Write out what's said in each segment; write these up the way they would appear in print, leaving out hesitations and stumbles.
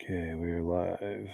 Okay, we're live.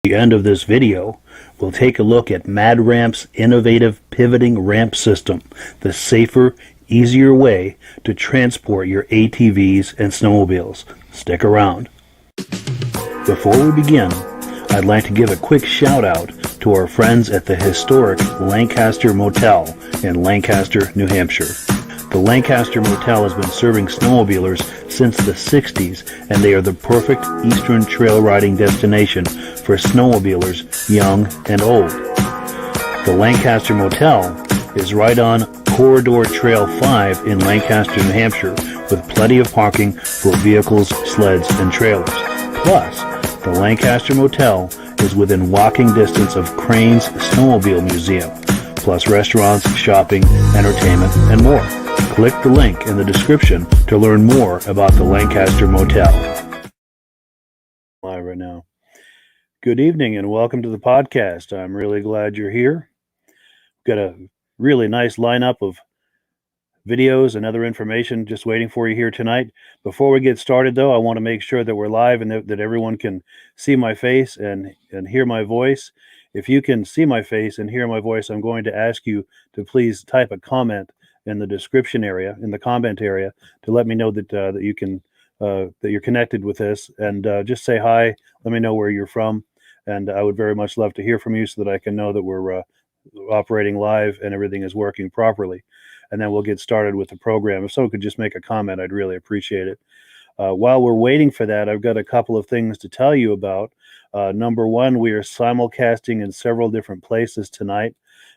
At the end of this video, we'll take a look at Mad Ramp's innovative pivoting ramp system, the safer, easier way to transport your ATVs and snowmobiles. Stick around. Before we begin, I'd like to give a quick shout out to our friends at the historic Lancaster Motel in Lancaster, New Hampshire. The Lancaster Motel has been serving snowmobilers since the 60s, and they are the perfect eastern trail riding destination for snowmobilers young and old. The Lancaster Motel is right on Corridor Trail 5 in Lancaster, New Hampshire, with plenty of parking for vehicles, sleds, and trailers. Plus, the Lancaster Motel is within walking distance of Crane's Snowmobile Museum, plus restaurants, shopping, entertainment, and more. Click the link in the description to learn more about the Lancaster Motel. Live right now. Good evening and welcome to the podcast. I'm really glad you're here. Got a really nice lineup of videos and other information just waiting for you here tonight. Before we get started, though, I want to make sure that we're live and that everyone can see my face and hear my voice. If you can see my face and hear my voice, I'm going to ask you to please type a comment in the description area, in the comment area, to let me know that that you can that you're connected with this, and just say hi. Let me know where you're from, and I would very much love to hear from you so that I can know that we're operating live and everything is working properly. And then we'll get started with the program. If someone could just make a comment, I'd really appreciate it. While we're waiting for that, I've got a couple of things to tell you about. Number one, we are simulcasting in several different places tonight.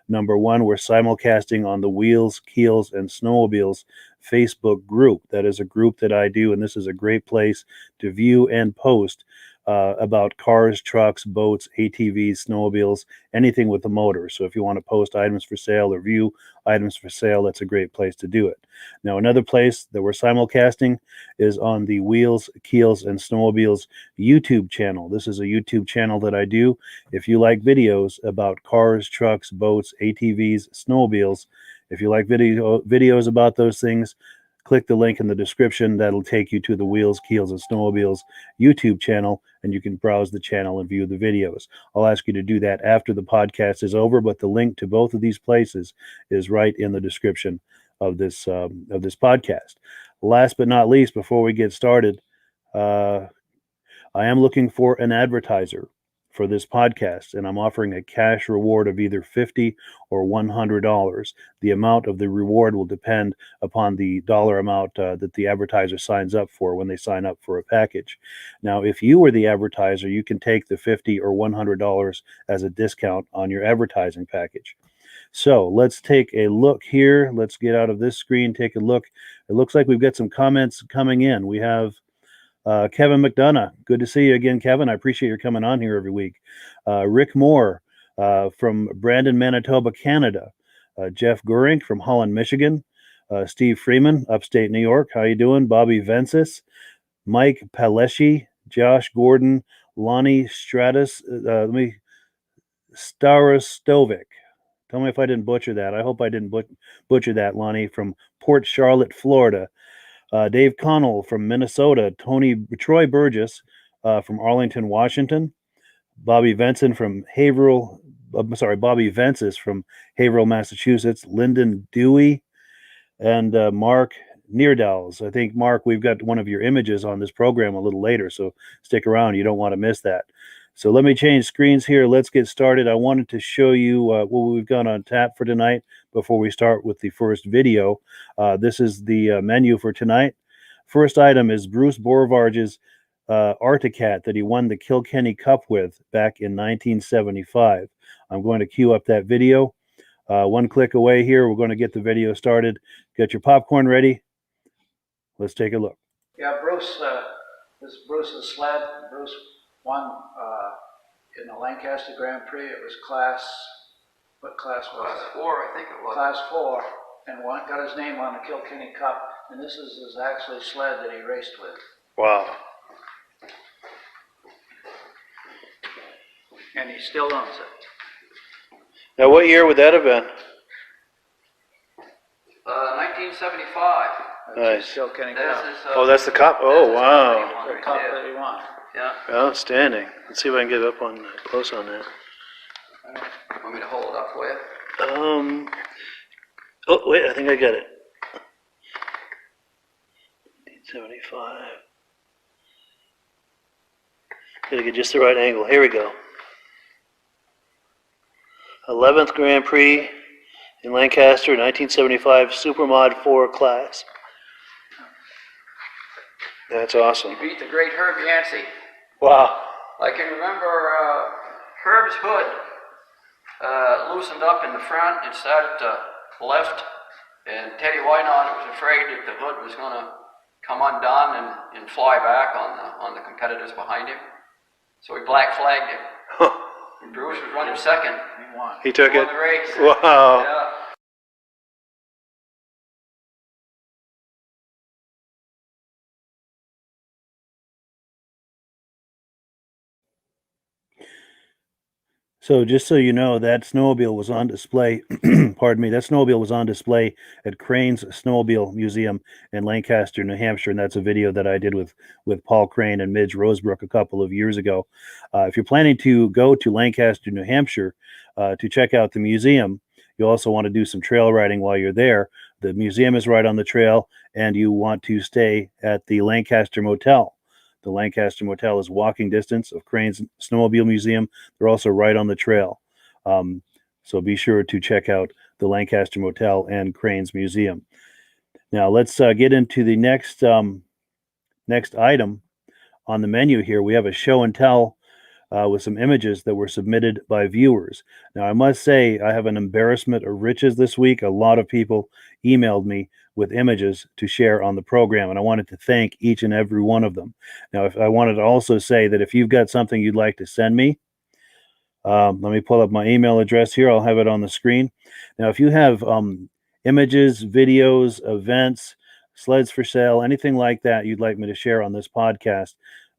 Number one, we're simulcasting on the Wheels, Keels, and Snowmobiles Facebook group. That is a group that I do, and this is a great place to view and post about cars, trucks, boats, ATVs, snowmobiles, anything with a motor. So if you want to post items for sale or view items for sale, that's a great place to do it. Now, another place that we're simulcasting is on the Wheels, Keels, and Snowmobiles YouTube channel. This is a YouTube channel that I do. If you like videos about cars, trucks, boats, ATVs, snowmobiles, if you like videos about those things, click the link in the description. That'll take you to the Wheels, Keels, and Snowmobiles YouTube channel, and you can browse the channel and view the videos. I'll ask you to do that after the podcast is over, but the link to both of these places is right in the description of this podcast. Last but not least, before we get started, I am looking for an advertiser for this podcast, and I'm offering a cash reward of either $50 or $100. The amount of the reward will depend upon the dollar amount that the advertiser signs up for when they sign up for a package. Now, if you were the advertiser, you can take the $50 or $100 as a discount on your advertising package. So let's take a look here. Let's get out of this screen, take a look. It looks like we've got some comments coming in. We have Kevin McDonough. Good to see you again, Kevin. I appreciate your coming on here every week. Rick Moore from Brandon, Manitoba, Canada. Jeff Gurink from Holland, Michigan. Steve Freeman, upstate New York. How you doing? Bobby Vensis. Mike Palesci. Josh Gordon. Lonnie Stratus. Starostovic. Tell me if I didn't butcher that. I hope I didn't butcher that, Lonnie, from Port Charlotte, Florida. Dave Connell from Minnesota. Troy Burgess from Arlington, Washington. Bobby Venson from Bobby Vensis from Haverhill, Massachusetts. Lyndon Dewey and Mark Neerdals. I think, Mark, we've got one of your images on this program a little later, so stick around. You don't want to miss that. So let me change screens here. Let's get started. I wanted to show you what we've got on tap for tonight before we start with the first video. This is the menu for tonight. First item is Bruce Beaurivage's Articat that he won the Kilkenny Cup with back in 1975. I'm going to queue up that video. One click away here. We're going to get the video started. Get your popcorn ready. Let's take a look. Yeah, Bruce, this is Bruce's sled. Bruce won in the Lancaster Grand Prix. It was what class was it? Class 4, I think it was. Class 4, and got his name on the Kilkenny Cup. And this is his actually sled that he raced with. Wow. And he still owns it. Now, what year would that have been? 1975. Nice. Kilkenny Cup. That's the cup. Oh, wow. The cup that he won. Yeah. Outstanding. Let's see if I can get up on close on that. Want me to hold it up for you? Oh, wait, I think I got it. 1975. Gotta get just the right angle. Here we go. 11th Grand Prix in Lancaster, 1975 Supermod 4 class. That's awesome. You beat the great Herb Yancey. Wow. I can remember Herb's hood loosened up in the front and started to lift, and Teddy Wynot was afraid that the hood was going to come undone and fly back on the competitors behind him. So he black flagged him. And Bruce was running second. He won. He took He it. won the race. Wow. Yeah. So just so you know, that snowmobile was on display, pardon me, that snowmobile was on display at Crane's Snowmobile Museum in Lancaster, New Hampshire, and that's a video that I did with Paul Crane and Midge Rosebrook a couple of years ago. If you're planning to go to Lancaster, New Hampshire to check out the museum, you also want to do some trail riding while you're there. The museum is right on the trail, and you want to stay at the Lancaster Motel. The Lancaster Motel is walking distance of Crane's Snowmobile Museum. They're also right on the trail. So be sure to check out the Lancaster Motel and Crane's Museum. Now let's get into the next item on the menu here. We have a show and tell with some images that were submitted by viewers. Now I must say I have an embarrassment of riches this week. A lot of people emailed me with images to share on the program, and I wanted to thank each and every one of them. Now, if I wanted to also say that if you've got something you'd like to send me, let me pull up my email address here. I'll have it on the screen. Now, if you have images, videos, events, sleds for sale, anything like that you'd like me to share on this podcast,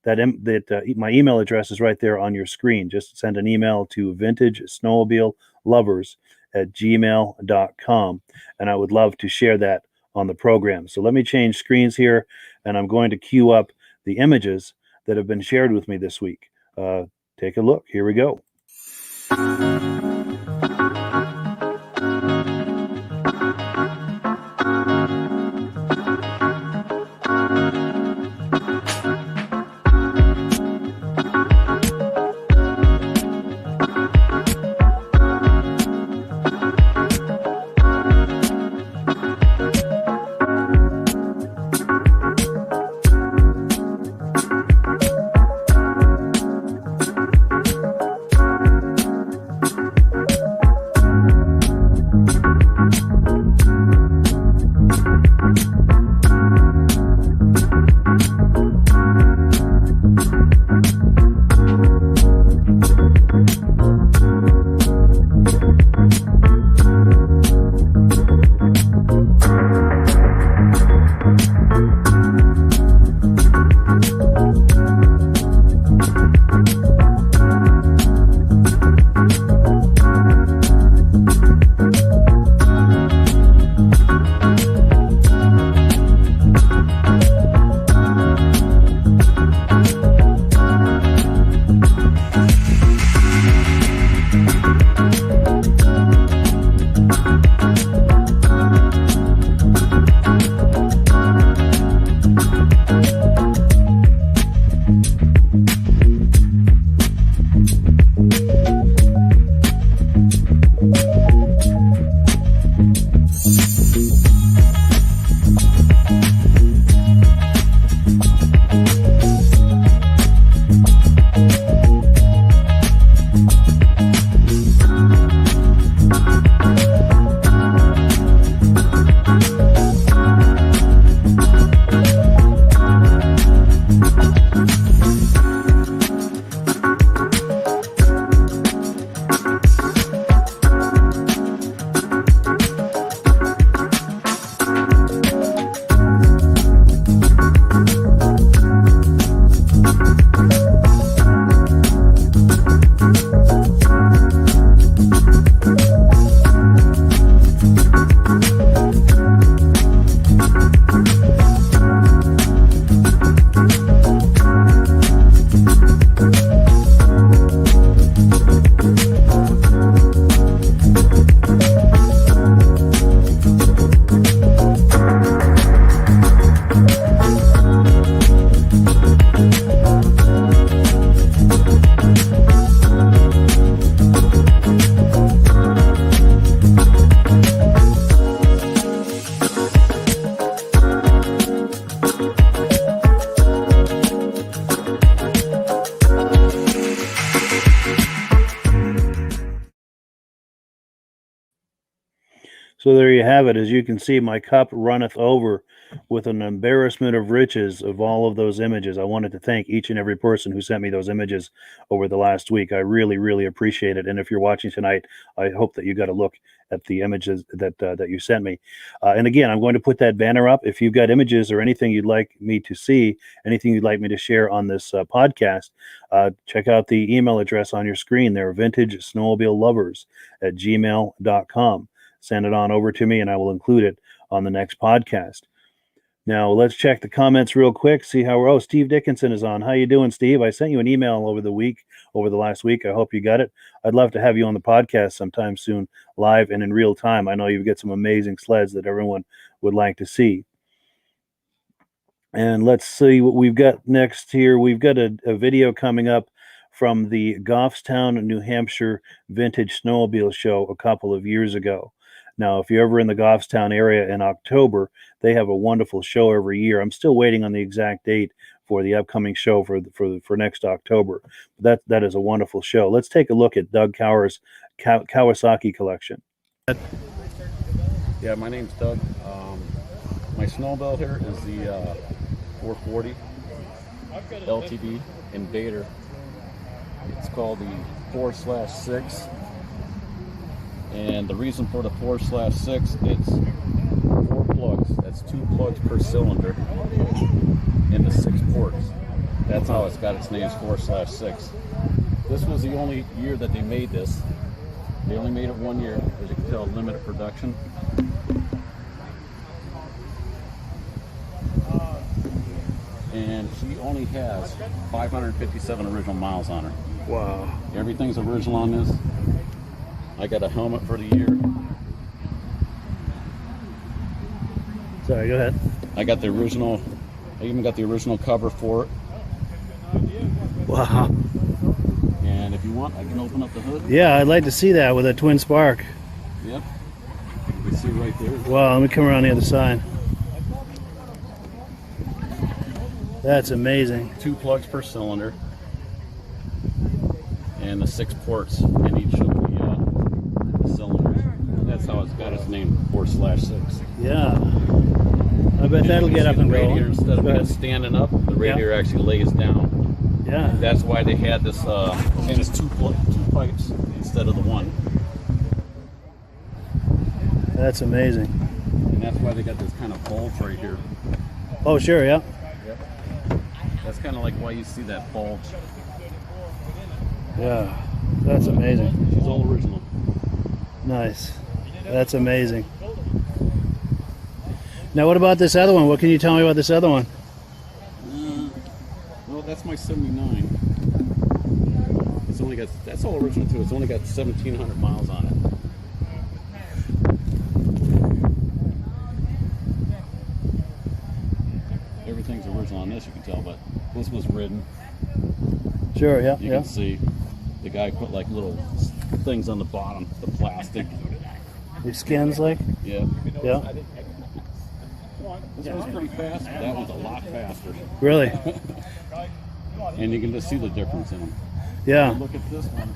my email address is right there on your screen. Just send an email to Vintage Snowmobile Lovers at gmail.com, and I would love to share that on the program. So let me change screens here, and I'm going to queue up the images that have been shared with me this week. Take a look. Here we go. So there you have it. As you can see, my cup runneth over with an embarrassment of riches of all of those images. I wanted to thank each and every person who sent me those images over the last week. I really, really appreciate it. And if you're watching tonight, I hope that you got a look at the images that you sent me. And again, I'm going to put that banner up. If you've got images or anything you'd like me to see, anything you'd like me to share on this podcast, check out the email address on your screen there, Vintage Snowmobile Lovers at gmail.com. Send it on over to me and I will include it on the next podcast. Now let's check the comments real quick, see how we're, oh, Steve Dickinson is on. How you doing, Steve? I sent you an email over the last week. I hope you got it. I'd love to have you on the podcast sometime soon, live and in real time. I know you've got some amazing sleds that everyone would like to see. And let's see what we've got next here. We've got a video coming up from the Goffstown, New Hampshire Vintage Snowmobile Show a couple of years ago. Now, if you're ever in the Goffstown area in October, they have a wonderful show every year. I'm still waiting on the exact date for the upcoming show for next October. That is a wonderful show. Let's take a look at Doug Cower's Kawasaki collection. Yeah, my name's Doug. My snowmobile here is the 440 LTD Invader. It's called the 4/6. And the reason for the 4/6, it's 4 plugs. That's 2 plugs per cylinder into 6 ports. That's how it's got its name, 4/6. This was the only year that they made this. They only made it 1 year, as you can tell, limited production. And she only has 557 original miles on her. Wow. Everything's original on this. I got a helmet for the year. Sorry, go ahead. I got the original, I even got the original cover for it. Wow. And if you want, I can open up the hood. Yeah, I'd like to see that with a twin spark. Yep. You can see right there. Wow, let me come around the other side. That's amazing. 2 plugs per cylinder. And the 6 ports in each of the cylinders. That's how it's got its name, 4/6. Yeah. I bet that'll get up and the go. radiator, instead of it standing up, the radiator actually lays down. Yeah. That's why they had this, and it's 2 pipes instead of the 1. That's amazing. And that's why they got this kind of bulge right here. Oh, sure, yeah. Yep. That's kind of like why you see that bulge. Yeah. That's amazing. She's all original. Nice. That's amazing. Now, what about this other one? What can you tell me about this other one? Well, that's my 79. It's only got, that's all original too. It's only got 1,700 miles on it. Everything's original on this, you can tell, but this was ridden. Sure, yeah. You can see the guy put like little things on the bottom, the plastic. Your skins, like? Yeah. Yeah. This one's pretty fast. That one's a lot faster. Really? And you can just see the difference in them. Yeah. Look at this one.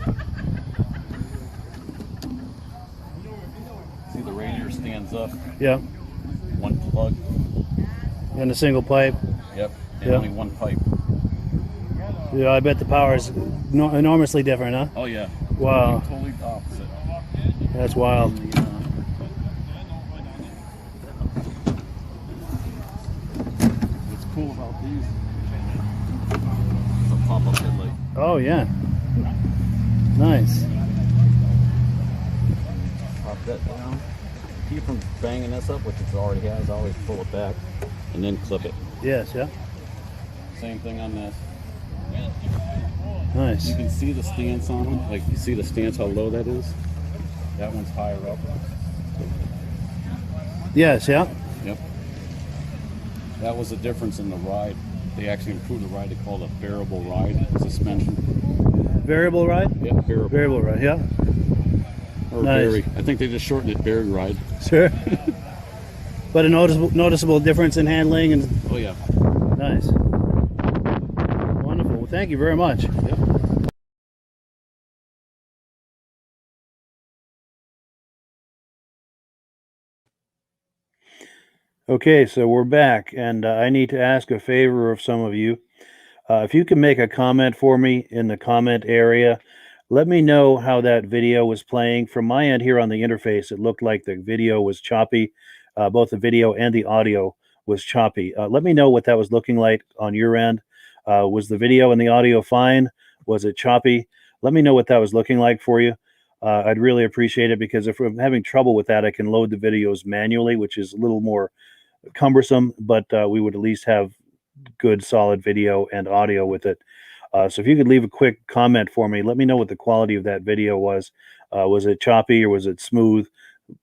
See, the radiator stands up. Yeah. One plug. And a single pipe. Yep. And Yep. only one pipe. Yeah, I bet the power is enormously different, huh? Oh yeah. Wow. Totally opposite. That's wild. And the, what's cool about these is a pop-up headlight. Oh, yeah. Nice. Pop that down. Keep from banging this up, which it already has. I always pull it back and then clip it. Yes, yeah. Same thing on this. Nice. You can see the stance on them. Like, you see the stance, how low that is? That one's higher up. Yes, yeah. Yep. That was the difference in the ride. They actually improved the ride. They call it a bearable ride suspension. Variable ride? Yep, bearable. Variable ride, yeah. Or Nice. Barry. I think they just shortened it Barry ride. Sure. But a noticeable difference in handling and Oh yeah. nice. Wonderful. Well, thank you very much. Yep. Okay, so we're back, and I need to ask a favor of some of you. If you can make a comment for me in the comment area, let me know how that video was playing. From my end here on the interface, it looked like the video was choppy. Both the video and the audio was choppy. Let me know what that was looking like on your end. Was the video and the audio fine? Was it choppy? Let me know what that was looking like for you. I'd really appreciate it, because if I'm having trouble with that, I can load the videos manually, which is a little more cumbersome, but we would at least have good solid video and audio with it. So if you could leave a quick comment for me, let me know what the quality of that video was. Was it choppy or was it smooth?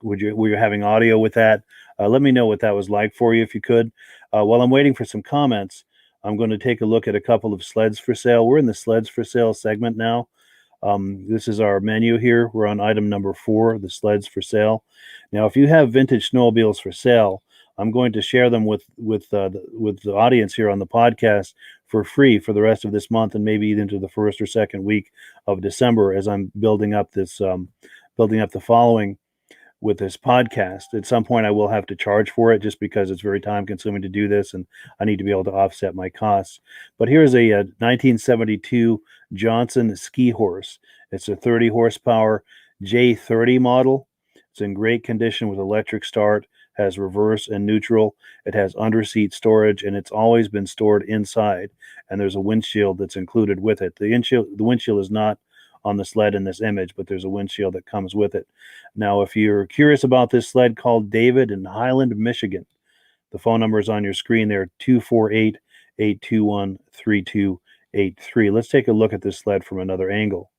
Were you having audio with that? Let me know what that was like for you if you could. While I'm waiting for some comments, I'm going to take a look at a couple of sleds for sale. We're in the sleds for sale segment now. This is our menu here. We're on item number 4, the sleds for sale. Now, if you have vintage snowmobiles for sale, I'm going to share them with the audience here on the podcast for free for the rest of this month, and maybe even into the first or second week of December, as I'm building up this building up the following with this podcast. At some point, I will have to charge for it, just because it's very time consuming to do this, and I need to be able to offset my costs. But here's a 1972 Johnson ski horse. It's a 30 horsepower J30 model. It's in great condition with electric start, has reverse and neutral. It has underseat storage, and it's always been stored inside. And there's a windshield that's included with it. The windshield is not on the sled in this image, but there's a windshield that comes with it. Now, if you're curious about this sled, call David in Highland, Michigan. The phone number is on your screen there, 248-821-3283. Let's take a look at this sled from another angle.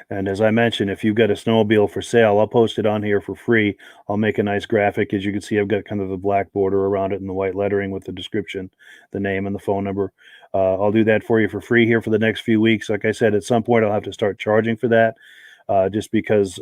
And as I mentioned, if you've got a snowmobile for sale, I'll post it on here for free. I'll make a nice graphic. As you can see, I've got kind of the black border around it and the white lettering with the description, the name, and the phone number. I'll do that for you for free here for the next few weeks. Like I said, at some point I'll have to start charging for that, just because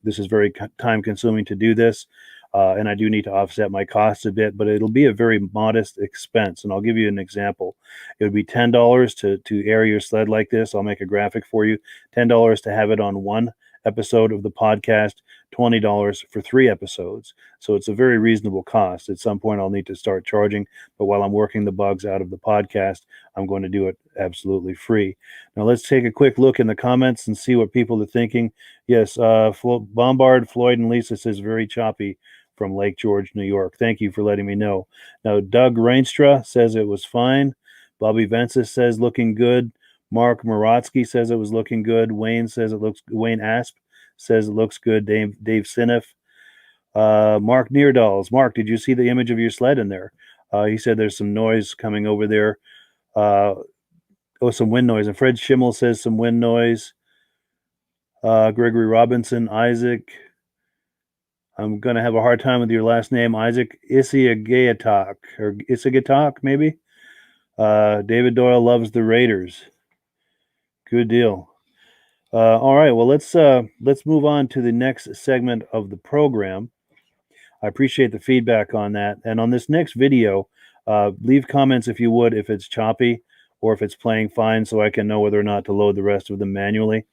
this is very time consuming to do this. And I do need to offset my costs a bit, but it'll be a very modest expense. And I'll give you an example. It would be $10 to air your sled like this. I'll make a graphic for you. $10 to have it on one episode of the podcast, $20 for 3 episodes. So it's a very reasonable cost. At some point, I'll need to start charging, but while I'm working the bugs out of the podcast, I'm going to do it absolutely free. Now, let's take a quick look in the comments and see what people are thinking. Yes, Bombard, Floyd, and Lisa says very choppy from Lake George, New York. Thank you for letting me know. Now, Doug Reinstra says it was fine. Bobby Vensis says looking good. Mark Morotsky says it was looking good. Wayne Asp says it looks good. Dave Sineff. Mark Neerdals. Mark, did you see the image of your sled in there? He said there's some noise coming over there. Some wind noise. And Fred Schimmel says some wind noise. Gregory Robinson, Isaac. I'm going to have a hard time with your last name, Isaac Isiagatok, or Isiagatok, maybe. David Doyle loves the Raiders. Good deal. All right, well, let's move on to the next segment of the program. I appreciate the feedback on that. And on this next video, leave comments if you would, if it's choppy or if it's playing fine, so I can know whether or not to load the rest of them manually.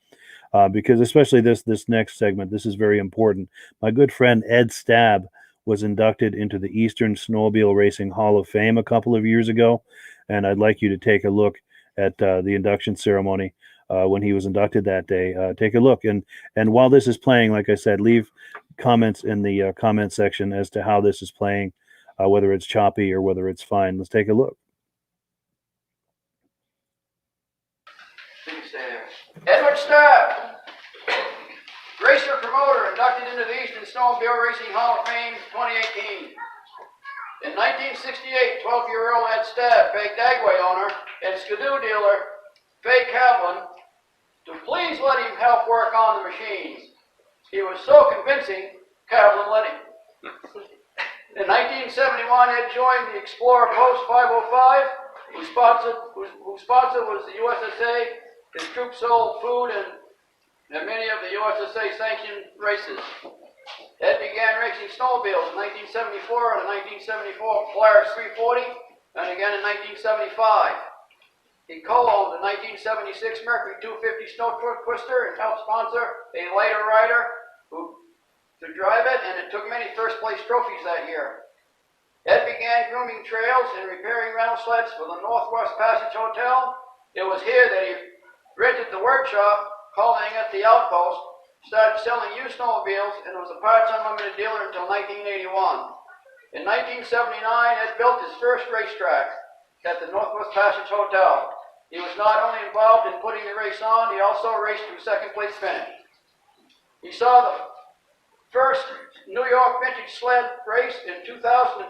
because especially this next segment, this is very important. My good friend Ed Stabb was inducted into the Eastern Snowmobile Racing Hall of Fame a couple of years ago, and I'd like you to take a look at the induction ceremony when he was inducted that day. Take a look, and while this is playing, like I said, leave comments in the comment section as to how this is playing, whether it's choppy or whether it's fine. Let's take a look. Edward Stabb, racer promoter, inducted into the Eastern Snowmobile Racing Hall of Fame 2018. In 1968, 12-year-old Ed Stabb begged Dagway owner and Skidoo dealer Faye Cavlin to please let him help work on the machines. He was so convincing, Cavlin let him. In 1971, Ed joined the Explorer Post 505, whose sponsor was the USSA. His troops sold food and many of the USSA sanctioned races. Ed began racing snowmobiles in 1974 and a 1974 Polaris 340, and again in 1975. He co-owned the 1976 Mercury 250 Snow Twister and helped sponsor a later rider to drive it, and it took many first-place trophies that year. Ed began grooming trails and repairing rental sleds for the Northwest Passage Hotel. It was here that he rented the workshop, calling it the Outpost, started selling used snowmobiles, and was a parts unlimited dealer until 1981. In 1979, Ed built his first racetrack at the Northwest Passage Hotel. He was not only involved in putting the race on, he also raced to second place finish. He saw the first New York Vintage Sled race in 2002,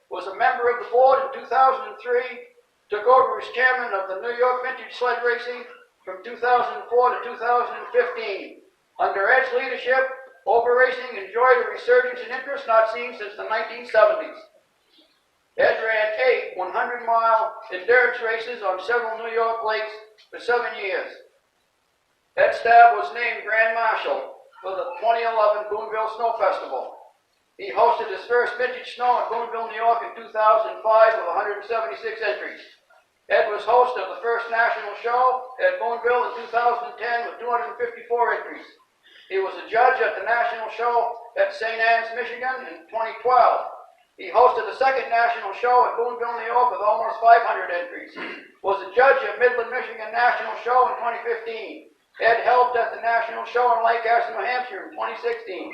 was a member of the board in 2003, took over as chairman of the New York Vintage Sled Racing from 2004 to 2015. Under Ed's leadership, over racing enjoyed a resurgence in interest not seen since the 1970s. Ed ran 8 100-mile endurance races on several New York lakes for 7 years. Ed Stabb was named Grand Marshal for the 2011 Boonville Snow Festival. He hosted his first vintage snow in Boonville, New York in 2005 with 176 entries. Ed was host of the first national show at Boonville in 2010 with 254 entries. He was a judge at the national show at St. Anne's, Michigan in 2012. He hosted the second national show at Boonville, New York with almost 500 entries. Was a judge at Midland, Michigan National Show in 2015. Ed helped at the national show in Lancaster, New Hampshire in 2016.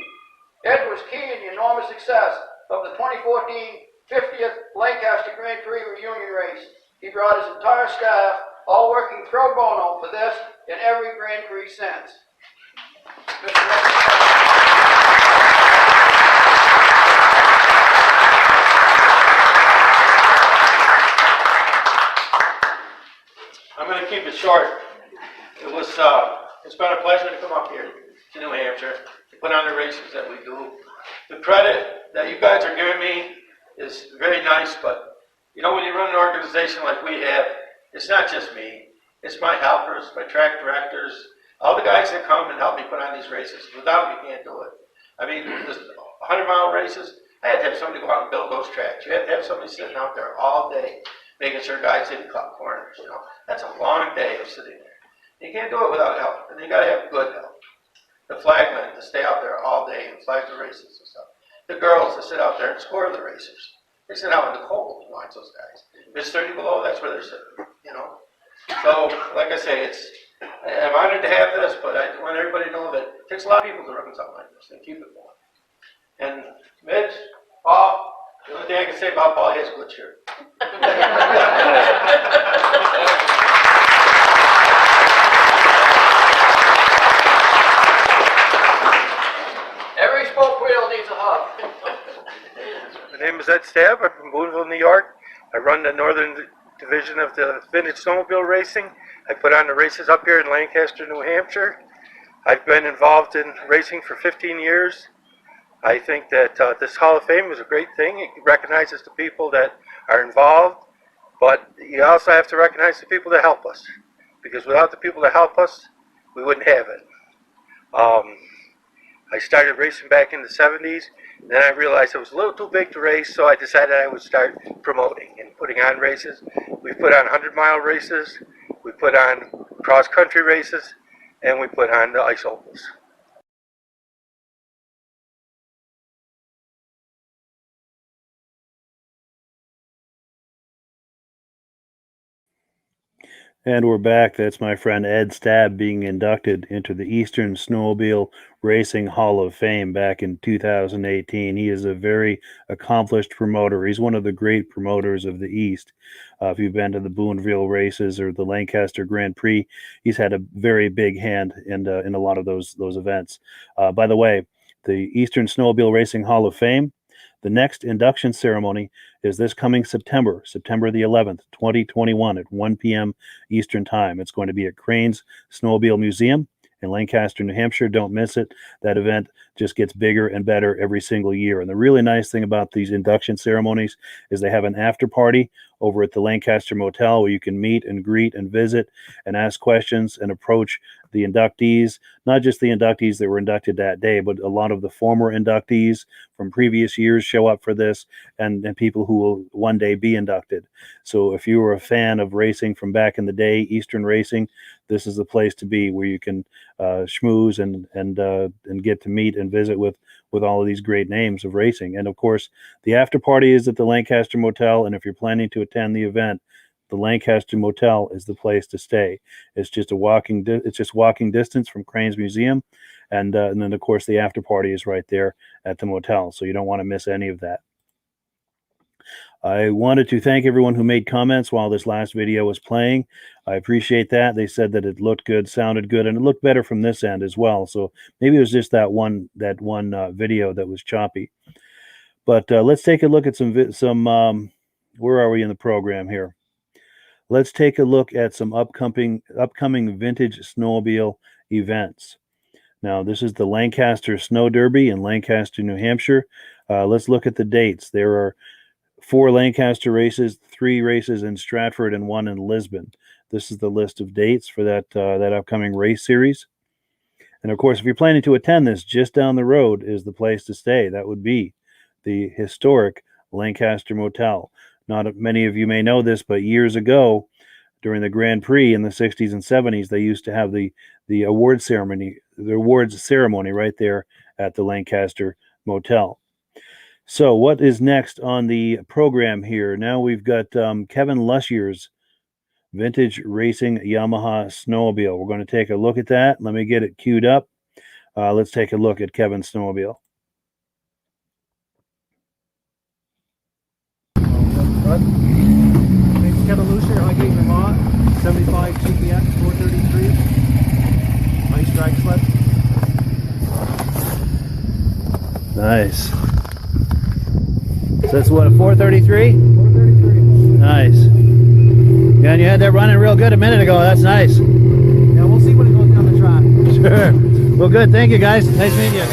Ed was key in the enormous success of the 2014 50th Lancaster Grand Prix reunion race. He brought his entire staff, all working pro bono for this and every Grand Prix since. I'm going to keep it short. It's been a pleasure to come up here to New Hampshire to put on the races that we do. The credit that you guys are giving me is very nice, but you know, when you run an organization like we have, it's not just me. It's my helpers, my track directors, all the guys that come and help me put on these races. Without them, you can't do it. I mean, this 100-mile races, I had to have somebody go out and build those tracks. You have to have somebody sitting out there all day, making sure guys didn't cut corners, you know. That's a long day of sitting there. You can't do it without help, and you got to have good help. The flagmen to stay out there all day and flag the races and stuff. The girls to sit out there and score the racers. They sit out in the cold and watch those guys. If it's 30 below, that's where they're sitting, you know. So, like I say, I'm honored to have this, but I want everybody to know that it takes a lot of people to run something like this and keep it going. And Mitch, Paul, the only thing I can say about Paul, he has a good shirt. Every spoke wheel needs a hub. My name is Ed Stabb. I'm from Boonville, New York. I run the northern division of the Vintage Snowmobile Racing. I put on the races up here in Lancaster, New Hampshire. I've been involved in racing for 15 years. I think that this Hall of Fame is a great thing. It recognizes the people that are involved, but you also have to recognize the people that help us, because without the people that help us, we wouldn't have it. I started racing back in the 70s, and then I realized it was a little too big to race, so I decided I would start promoting and putting on races. We put on 100-mile races, we put on cross-country races, and we put on the ice ovals. And we're back. That's my friend Ed Stabb being inducted into the Eastern Snowmobile Racing Hall of Fame back in 2018. He is a very accomplished promoter. He's one of the great promoters of the East. If you've been to the Boonville races or the Lancaster Grand Prix, he's had a very big hand in a lot of those events. By the way, the Eastern Snowmobile Racing Hall of Fame, the next induction ceremony is this coming September the 11th, 2021 at 1 p.m. Eastern Time. It's going to be at Crane's Snowmobile Museum in Lancaster, New Hampshire. Don't miss it. That event just gets bigger and better every single year. And the really nice thing about these induction ceremonies is they have an after party over at the Lancaster Motel where you can meet and greet and visit and ask questions and approach the inductees, not just the inductees that were inducted that day, but a lot of the former inductees from previous years show up for this, and people who will one day be inducted. So if you were a fan of racing from back in the day, Eastern racing, this is the place to be where you can schmooze and get to meet and visit with all of these great names of racing. And of course, the after party is at the Lancaster Motel, and if you're planning to attend the event, the Lancaster Motel is the place to stay. It's just walking distance from Crane's Museum, and then of course the after party is right there at the motel. So you don't want to miss any of that. I wanted to thank everyone who made comments while this last video was playing. I appreciate that. They said that it looked good, sounded good, and it looked better from this end as well. So maybe it was just that one video that was choppy. But let's take a look at some. Where are we in the program here? Let's take a look at some upcoming vintage snowmobile events. Now, this is the Lancaster Snow Derby in Lancaster, New Hampshire. Let's look at the dates. There are 4 Lancaster races, 3 races in Stratford, and 1 in Lisbon. This is the list of dates for that upcoming race series. And of course, if you're planning to attend this, just down the road is the place to stay. That would be the historic Lancaster Motel. Not many of you may know this, but years ago, during the Grand Prix in the 60s and 70s, they used to have the awards ceremony right there at the Lancaster Motel. So what is next on the program here? Now we've got Kevin Lussier's Vintage Racing Yamaha Snowmobile. We're going to take a look at that. Let me get it queued up. Let's take a look at Kevin's snowmobile. Name's Kevin Lussier, Highgate, Vermont, 75 GPX 433, ice drag sled. Nice. So that's what, a 433? 433. Nice. Yeah, and you had that running real good a minute ago. That's nice. Yeah, we'll see when it goes down the track. Sure. Well, good. Thank you, guys. Nice meeting you.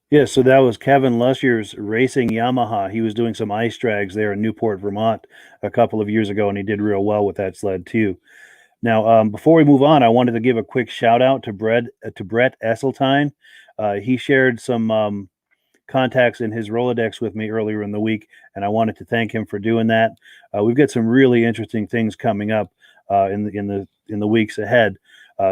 Yeah, so that was Kevin Lussier's Racing Yamaha. He was doing some ice drags there in Newport, Vermont a couple of years ago, and he did real well with that sled too. Now, before we move on, I wanted to give a quick shout out to Brett Esseltine. He shared some contacts in his Rolodex with me earlier in the week, and I wanted to thank him for doing that. We've got some really interesting things coming up in the weeks ahead.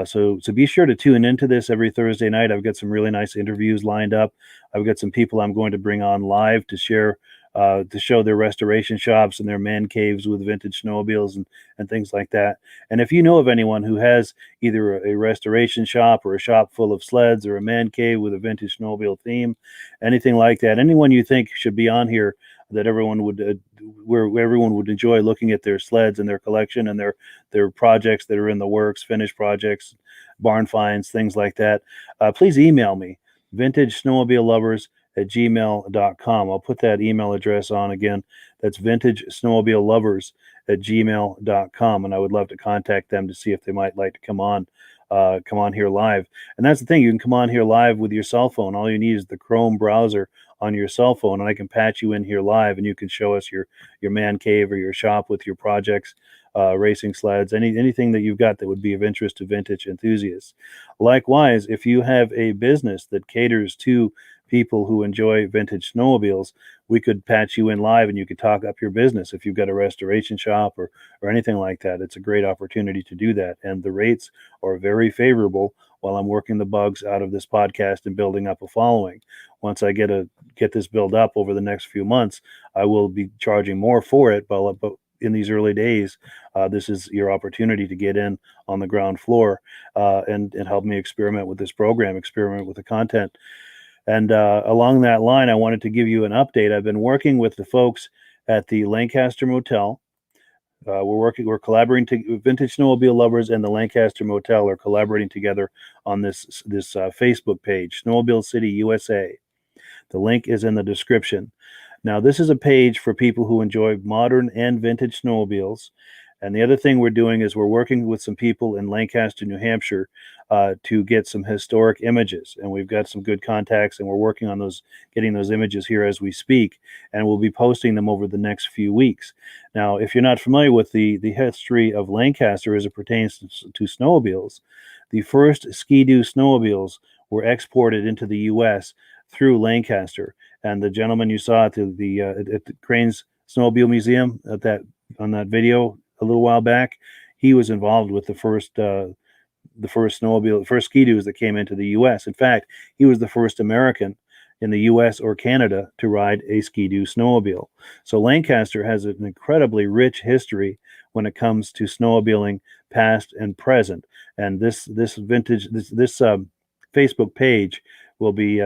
So be sure to tune into this every Thursday night. I've got some really nice interviews lined up. I've got some people I'm going to bring on live to share to show their restoration shops and their man caves with vintage snowmobiles and things like that. And if you know of anyone who has either a restoration shop or a shop full of sleds or a man cave with a vintage snowmobile theme, anything like that, anyone you think should be on here that everyone would where everyone would enjoy looking at their sleds and their collection and their projects that are in the works, finished projects, barn finds, things like that, please email me, vintagesnowmobilelovers@gmail.com. I'll put that email address on again. That's vintagesnowmobilelovers@gmail.com, and I would love to contact them to see if they might like to come on here live. And that's the thing, you can come on here live with your cell phone. All you need is the Chrome browser on your cell phone, and I can patch you in here live, and you can show us your man cave or your shop with your projects, racing sleds, anything that you've got that would be of interest to vintage enthusiasts. Likewise, if you have a business that caters to people who enjoy vintage snowmobiles, we could patch you in live and you could talk up your business. If you've got a restoration shop or anything like that, it's a great opportunity to do that. And the rates are very favorable while I'm working the bugs out of this podcast and building up a following. Once I get this built up over the next few months, I will be charging more for it, but in these early days, this is your opportunity to get in on the ground floor and help me experiment with this program, experiment with the content. And along that line, I wanted to give you an update. I've been working with the folks at the Lancaster Motel. We're collaborating. Vintage Snowmobile Lovers and the Lancaster Motel are collaborating together on this Facebook page, Snowmobile City, USA. The link is in the description. Now, this is a page for people who enjoy modern and vintage snowmobiles. And the other thing we're doing is we're working with some people in Lancaster, New Hampshire, to get some historic images. And we've got some good contacts, and we're working on getting those images here as we speak. And we'll be posting them over the next few weeks. Now, if you're not familiar with the history of Lancaster as it pertains to snowmobiles, the first Ski-Doo snowmobiles were exported into the U.S. through Lancaster. And the gentleman you saw at the Cranes Snowmobile Museum on that video a little while back, he was involved with the first Ski-Doos that came into the U.S. In fact, he was the first American in the U.S. or Canada to ride a Ski-Doo snowmobile. So Lancaster has an incredibly rich history when it comes to snowmobiling, past and present. And this Facebook page will be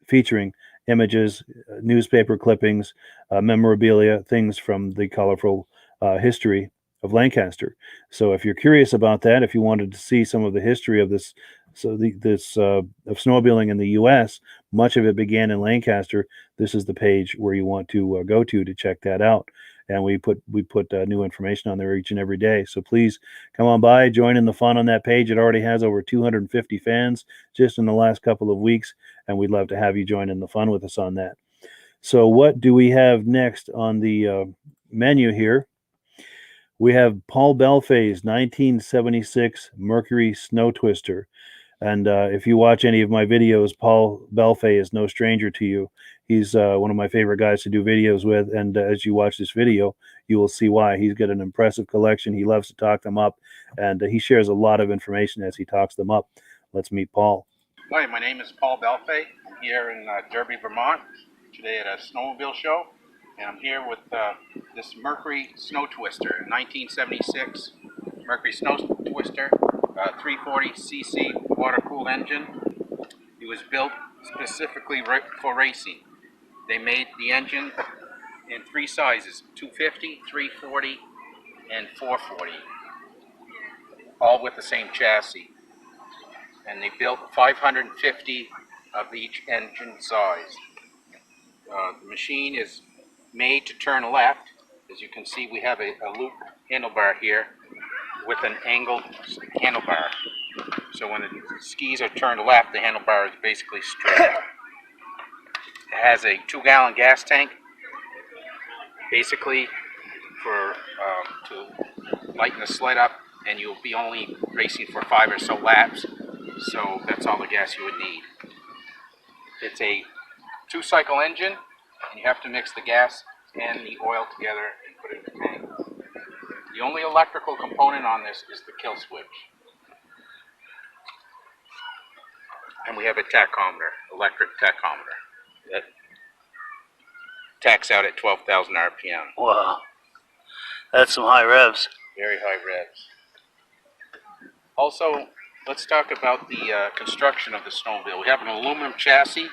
featuring images, newspaper clippings, memorabilia, things from the colorful history of Lancaster. So if you're curious about that, if you wanted to see some of the history of this, of snowmobiling in the U.S., much of it began in Lancaster. This is the page where you want to go to check that out. And we put new information on there each and every day. So please come on by, join in the fun on that page. It already has over 250 fans just in the last couple of weeks, and we'd love to have you join in the fun with us on that. So what do we have next on the menu here? We have Paul Bellefeuille's 1976 Mercury Snow Twister. And if you watch any of my videos, Paul Bellefeuille is no stranger to you. He's one of my favorite guys to do videos with. And as you watch this video, you will see why. He's got an impressive collection. He loves to talk them up. And he shares a lot of information as he talks them up. Let's meet Paul. Hi, my name is Paul Bellefeuille. I'm here in Derby, Vermont, today at a snowmobile show. And I'm here with this Mercury Snow Twister, 1976 Mercury Snow Twister, 340cc water-cooled engine. It was built specifically for racing. They made the engine in three sizes, 250, 340, and 440, all with the same chassis. And they built 550 of each engine size. The machine is made to turn left. As you can see, we have a loop handlebar here with an angled handlebar. So when the skis are turned left, the handlebar is basically straight. It has a 2-gallon gas tank, basically for to lighten the sled up, and you'll be only racing for 5 or so laps. So that's all the gas you would need. It's a 2-cycle engine, and you have to mix the gas and the oil together and put it in the tank. The only electrical component on this is the kill switch. And we have a tachometer, electric tachometer, that tax out at 12,000 RPM. Wow. That's some high revs. Very high revs. Also, let's talk about the construction of the snowmobile. We have an aluminum chassis,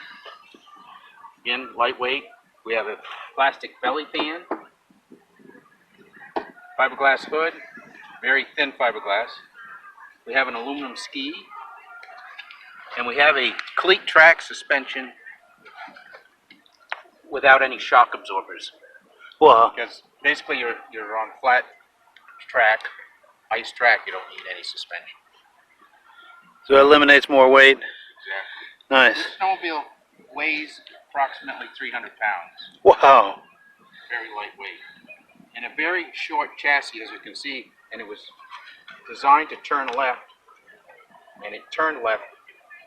again, lightweight. We have a plastic belly pan, fiberglass hood, very thin fiberglass. We have an aluminum ski, and we have a cleat track suspension without any shock absorbers. Wow. Because basically you're on flat track, ice track, you don't need any suspension. So it eliminates more weight. Exactly. Nice. This snowmobile weighs approximately 300 pounds. Wow. Very lightweight. And a very short chassis, as you can see, and it was designed to turn left, and it turned left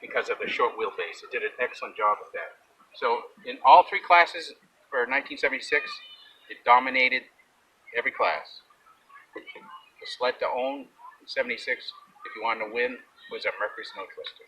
because of the short wheelbase. It did an excellent job of that. So in all three classes for 1976, it dominated every class. The sled to own in 76, if you wanted to win, was a Mercury Snow Twister.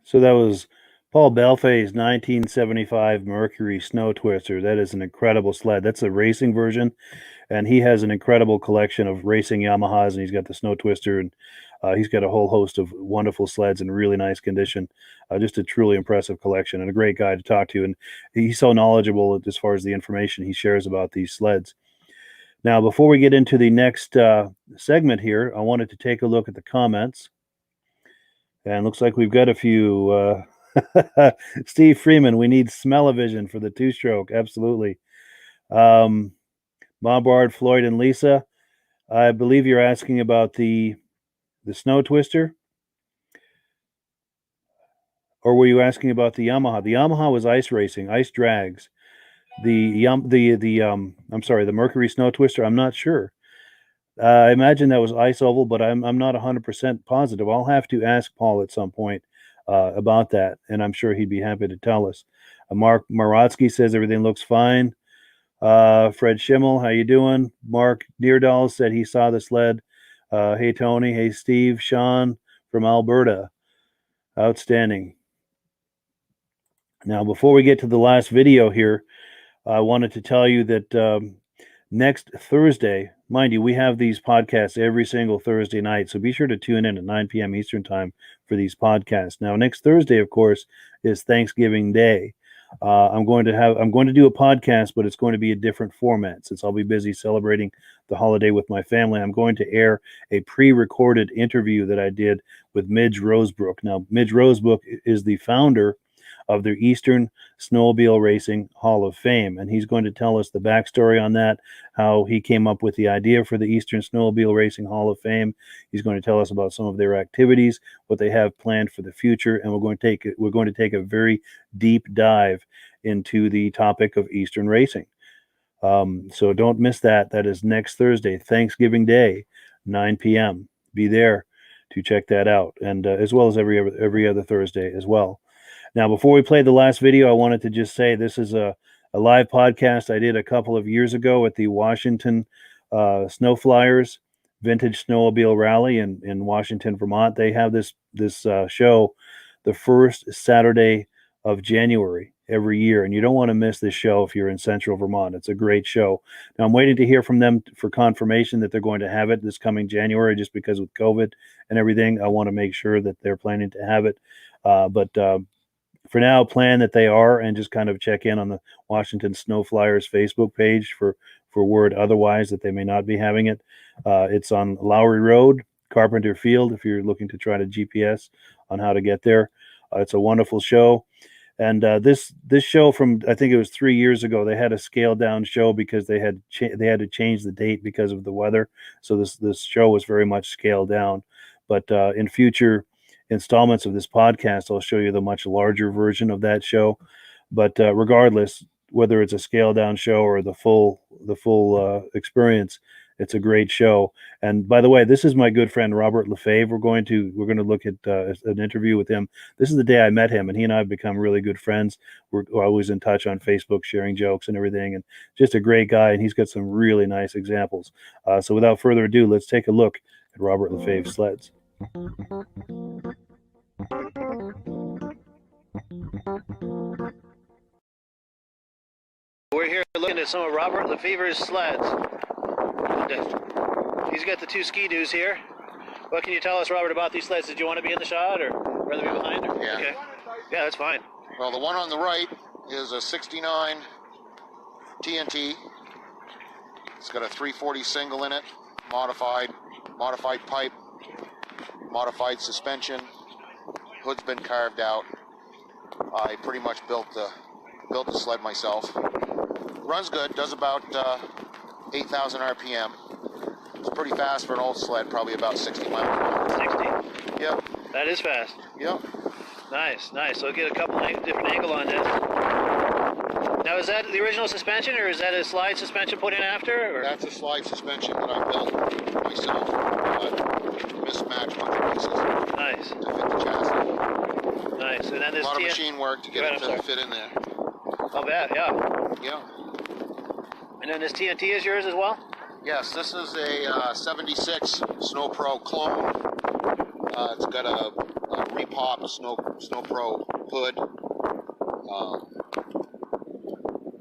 So that was Paul Bellefeuille's 1975 Mercury Snow Twister. That is an incredible sled. That's a racing version, and he has an incredible collection of racing Yamahas, and he's got the Snow Twister, and he's got a whole host of wonderful sleds in really nice condition. Just a truly impressive collection, and a great guy to talk to, and he's so knowledgeable as far as the information he shares about these sleds. Now, before we get into the next segment here, I wanted to take a look at the comments. And looks like we've got a few. Steve Freeman, we need smell-o-vision for the two-stroke. Absolutely. Bombard, Floyd, and Lisa, I believe you're asking about the Snow Twister? Or were you asking about the Yamaha? The Yamaha was ice racing, ice drags. I'm sorry, the Mercury Snow Twister, I'm not sure. I imagine that was ice oval, but I'm not 100% positive. I'll have to ask Paul at some point about that, and I'm sure he'd be happy to tell us. Mark Marotsky says everything looks fine. Fred Schimmel, how you doing? Mark Deerdahl said he saw the sled. Hey, Tony. Hey, Steve. Sean from Alberta. Outstanding. Now, before we get to the last video here, I wanted to tell you that next Thursday, mind you, we have these podcasts every single Thursday night, so be sure to tune in at 9 p.m. Eastern Time for these podcasts. Now, next Thursday, of course, is Thanksgiving Day. I'm going to do a podcast, but it's going to be a different format since I'll be busy celebrating the holiday with my family. I'm going to air a pre-recorded interview that I did with Midge Rosebrook. Now, Midge Rosebrook is the founder of the Eastern Snowmobile Racing Hall of Fame, and he's going to tell us the backstory on that, how he came up with the idea for the Eastern Snowmobile Racing Hall of Fame. He's going to tell us about some of their activities, what they have planned for the future, and we're going to take a very deep dive into the topic of Eastern racing. So don't miss that. That is next Thursday, Thanksgiving Day, 9 p.m. Be there to check that out, and as well as every other Thursday as well. Now, before we play the last video, I wanted to just say this is a live podcast I did a couple of years ago at the Washington Snow Flyers Vintage Snowmobile Rally in Washington, Vermont. They have this show the first Saturday of January every year, and you don't want to miss this show if you're in Central Vermont. It's a great show. Now, I'm waiting to hear from them for confirmation that they're going to have it this coming January, just because with COVID and everything, I want to make sure that they're planning to have it. But for now, plan that they are, and just kind of check in on the Washington Snow Flyers Facebook page for word otherwise that they may not be having it. It's on Lowry Road, Carpenter Field, if you're looking to try to GPS on how to get there. It's a wonderful show. And this show from, I think it was 3 years ago, they had a scaled down show because they had to change the date because of the weather. So this show was very much scaled down. But in future installments of this podcast, I'll show you the much larger version of that show. But regardless, whether it's a scaled down show or the full experience, it's a great show. And by the way, this is my good friend Robert LeFevres. We're going to look at an interview with him. This is the day I met him, and he and I have become really good friends. We're always in touch on Facebook, sharing jokes and everything, and just a great guy. And he's got some really nice examples. So without further ado, let's take a look at Robert LeFevres' sleds. We're here looking at some of Robert LeFevres' sleds. He's got the two ski-doos here. What can you tell us, Robert, about these sleds? Did you want to be in the shot or rather be behind? Or? Yeah. Okay. Yeah, that's fine. Well, the one on the right is a 69 TNT. It's got a 340 single in it, modified pipe, modified suspension. Hood's been carved out. I pretty much built the sled myself. Runs good, does about 8,000 RPM. It's pretty fast for an old sled, probably about 60 miles an hour. 60? Yep. That is fast. Yep. Nice. So we'll get a couple different angle on this. Now, is that the original suspension, or is that a slide suspension put in after? Or? That's a slide suspension that I built myself. Mismatched bunch of pieces Nice. to fit the chassis. Nice. And then A this lot of machine work to get it to fit in there. I'll bet, yeah. Yeah. And then this TNT is yours as well? Yes, this is a 76 Snow Pro clone. It's got a repop Snow Pro hood.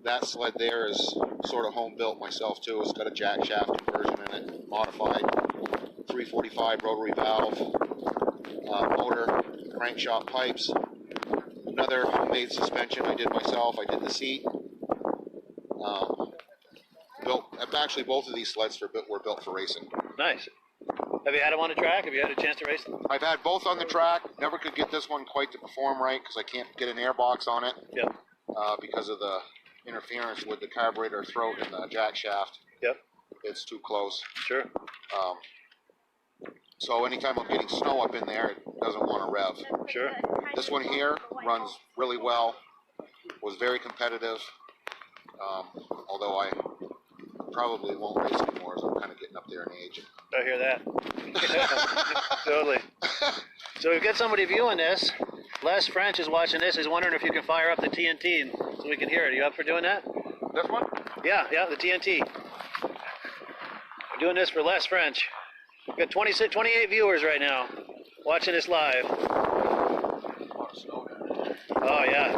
That sled there is sort of home built myself too. It's got a jack shaft conversion in it, modified 345 rotary valve, motor, crankshaft pipes. Another homemade suspension I did myself. I did the seat. Actually, both of these sleds were built for racing. Nice. Have you had them on the track? Have you had a chance to race them? I've had both on the track. Never could get this one quite to perform right because I can't get an airbox on it. Yep. Because of the interference with the carburetor throat and the jack shaft. Yep. It's too close. Sure. So anytime I'm getting snow up in there, it doesn't want to rev. Sure. This one here runs really well. Was very competitive. Although I probably won't race anymore as I'm kind of getting up there in age. I hear that. Totally. So we've got somebody viewing this. Les French is watching this. He's wondering if you can fire up the TNT so we can hear it. Are you up for doing that? This one? Yeah, the TNT. We're doing this for Les French. We've got 28 viewers right now watching this live. Oh, yeah.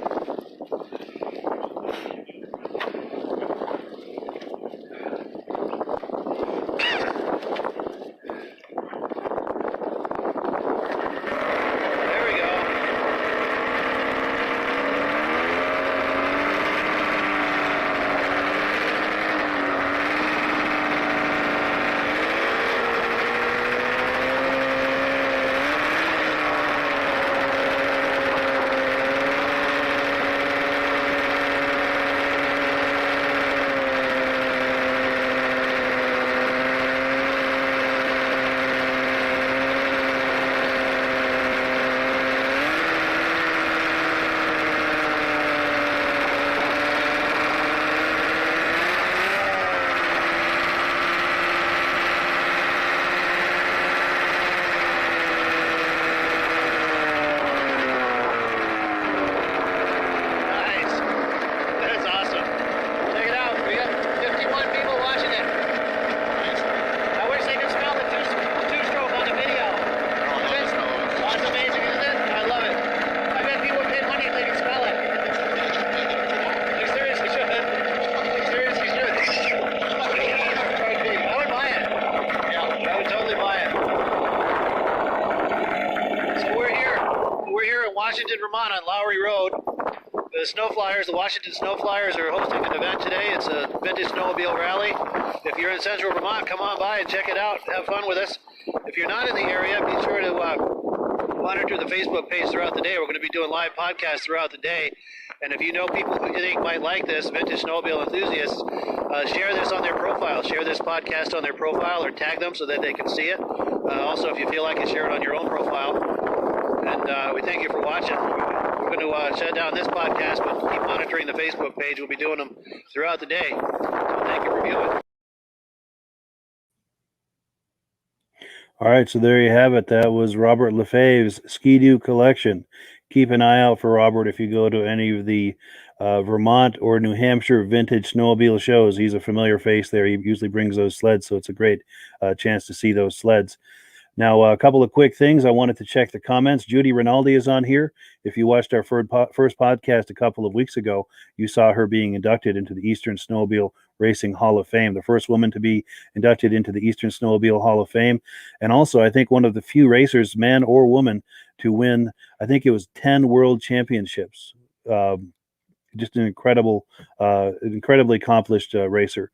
Washington, Vermont on Lowry Road. The Washington Snow Flyers are hosting an event today. It's a Vintage Snowmobile Rally. If you're in central Vermont, come on by and check it out. Have fun with us. If you're not in the area, be sure to monitor the Facebook page throughout the day. We're going to be doing live podcasts throughout the day. And if you know people who you think might like this, Vintage Snowmobile enthusiasts, share this on their profile. Share this podcast on their profile or tag them so that they can see it. Also, if you feel like it, share it on your own profile. And we thank you for watching. We're going to shut down this podcast, but keep monitoring the Facebook page. We'll be doing them throughout the day. So thank you for viewing. All right, so there you have it. That was Robert LeFevres' Ski-Doo collection. Keep an eye out for Robert if you go to any of the Vermont or New Hampshire vintage snowmobile shows. He's a familiar face there. He usually brings those sleds, so it's a great chance to see those sleds. Now, a couple of quick things. I wanted to check the comments. Judy Rinaldi is on here. If you watched our first podcast a couple of weeks ago, you saw her being inducted into the Eastern Snowmobile Racing Hall of Fame, the first woman to be inducted into the Eastern Snowmobile Hall of Fame. And also, I think one of the few racers, man or woman, to win, I think it was 10 world championships. Just an incredibly accomplished racer.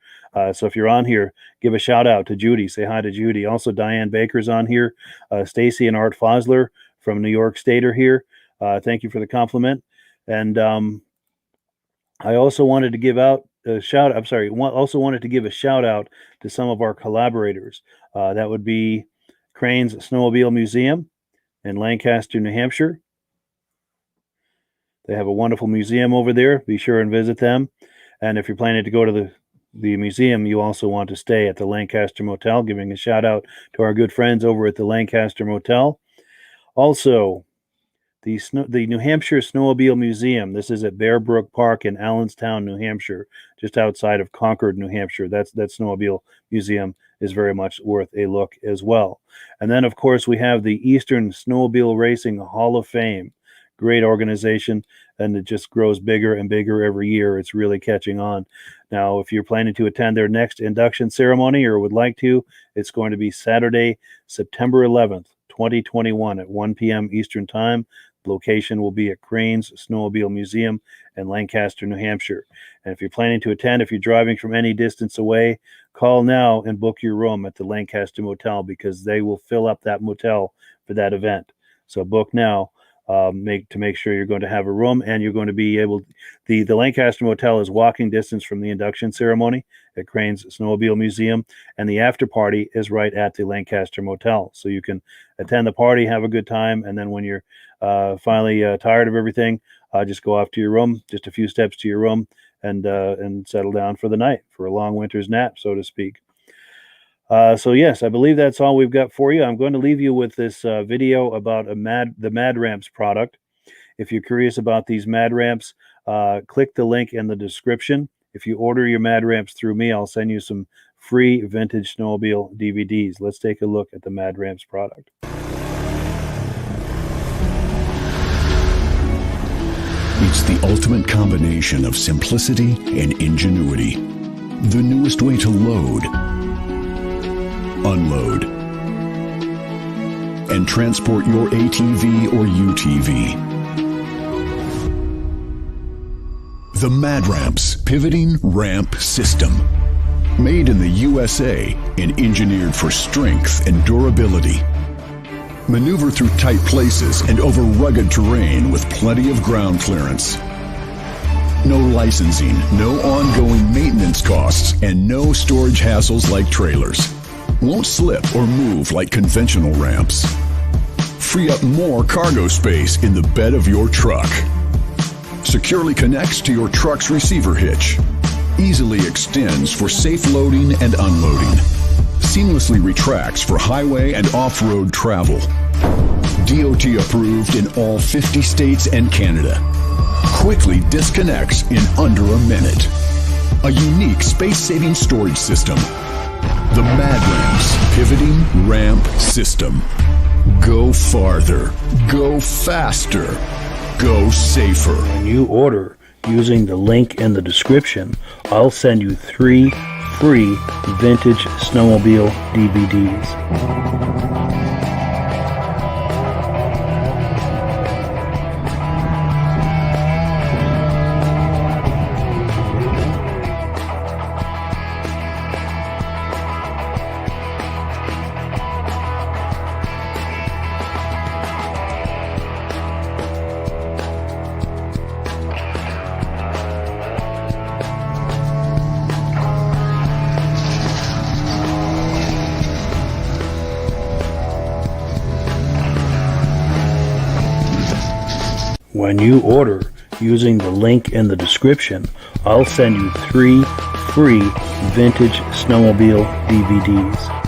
So if you're on here, give a shout out to Judy. Say hi to Judy. Also, Diane Baker's on here. Stacy and Art Fosler from New York State are here. Thank you for the compliment. And I also wanted to give out a shout. I'm sorry. Also wanted to give a shout out to some of our collaborators. That would be Crane's Snowmobile Museum in Lancaster, New Hampshire. They have a wonderful museum over there. Be sure and visit them. And if you're planning to go to the museum, you also want to stay at the Lancaster Motel, giving a shout out to our good friends over at the Lancaster Motel. Also, the New Hampshire Snowmobile Museum. This is at Bear Brook Park in Allenstown, New Hampshire, just outside of Concord, New Hampshire. That snowmobile museum is very much worth a look as well. And then, of course, we have the Eastern Snowmobile Racing Hall of Fame. Great organization, and it just grows bigger and bigger every year. It's really catching on. Now, if you're planning to attend their next induction ceremony or would like to, it's going to be Saturday, September 11th, 2021 at 1 p.m. Eastern Time. The location will be at Crane's Snowmobile Museum in Lancaster, New Hampshire. And if you're planning to attend, if you're driving from any distance away, call now and book your room at the Lancaster Motel, because they will fill up that motel for that event. So book now. Make sure you're going to have a room, and you're going to be able. The Lancaster Motel is walking distance from the induction ceremony at Crane's Snowmobile Museum, and the after party is right at the Lancaster Motel. So you can attend the party, have a good time, and then when you're finally tired of everything, just go off to your room, just a few steps to your room, and settle down for the night, for a long winter's nap, so to speak. So yes, I believe that's all we've got for you. I'm going to leave you with this video about the Mad Ramps product. If you're curious about these Mad Ramps, click the link in the description. If you order your Mad Ramps through me, I'll send you some free vintage snowmobile DVDs. Let's take a look at the Mad Ramps product. It's the ultimate combination of simplicity and ingenuity. The newest way to load, unload, and transport your ATV or UTV. The Mad Ramps Pivoting Ramp System. Made in the USA and engineered for strength and durability. Maneuver through tight places and over rugged terrain with plenty of ground clearance. No licensing, no ongoing maintenance costs, and no storage hassles like trailers. Won't slip or move like conventional ramps. Free up more cargo space in the bed of your truck. Securely connects to your truck's receiver hitch. Easily extends for safe loading and unloading. Seamlessly retracts for highway and off-road travel. DOT approved in all 50 states and Canada. Quickly disconnects in under a minute. A unique space-saving storage system. The Mad Ramps Pivoting Ramp System. Go farther. Go faster. Go safer. When you order using the link in the description, I'll send you 3 free vintage snowmobile DVDs. when you order using the link in the description, I'll send you 3 free Vintage Snowmobile DVDs.